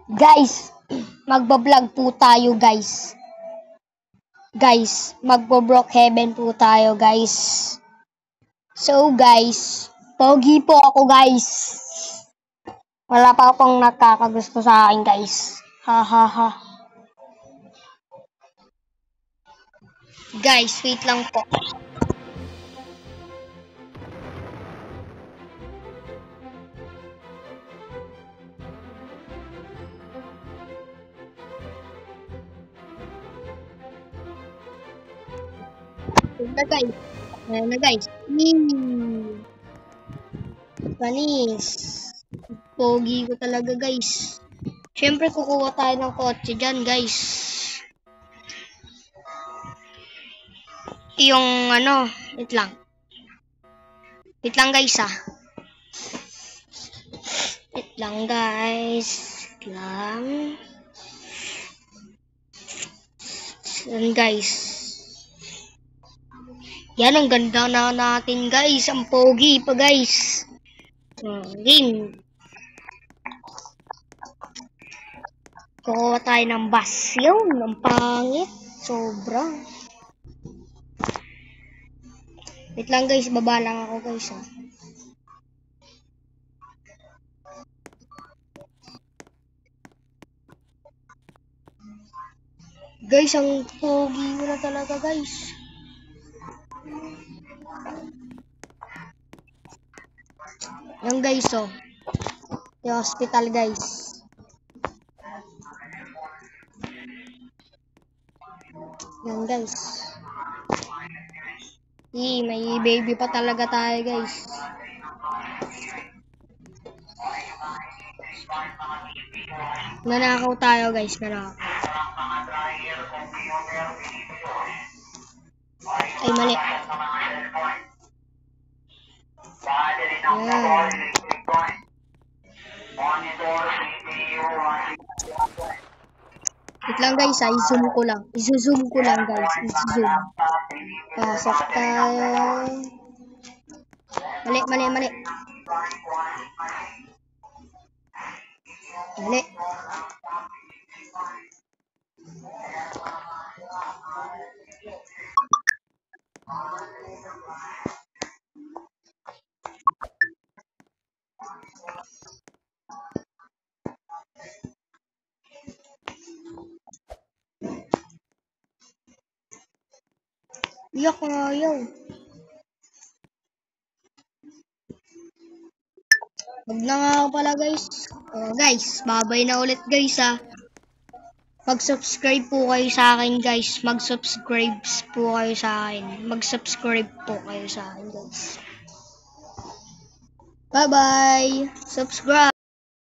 Guys, magbablog po tayo guys. Guys, magbo-Brookhaven po tayo guys. So guys, pogi po ako guys. Wala pa akong nakakagusto sa akin guys. Ha ha ha. Guys, wait lang po. Ayan na guys. Panis. Pogi ko talaga guys. Siyempre kukuha tayo ng kotse dyan guys. Yung ano, wait lang. Wait lang guys ah. Wait lang guys. Wait lang. Yan guys. Yan, ang ganda na natin guys. Ang pogi pa guys. Game. Kukuha tayo ng bus. Yun, ang pangit. Sobra. Wait lang guys, baba lang ako guys ha. Guys, ang pogi mo na talaga guys. Yan guys oh. Yung hospital guys. Yan guys. May baby pa talaga tayo guys. Nanakaw tayo guys, nanakaw. Ay, mali. Ayan. Wait lang guys, i-zoom ko lang. I-zoom ko lang guys, i-zoom. Pasok tayo. Mali. Mali. Yak nga yaw. Wag na nga ako pala guys. Guys, babay na ulit guys ha. Mag-subscribe po kayo sa akin guys. Mag-subscribe po kayo sa akin. Mag-subscribe po kayo sa akin guys. Bye-bye. Subscribe.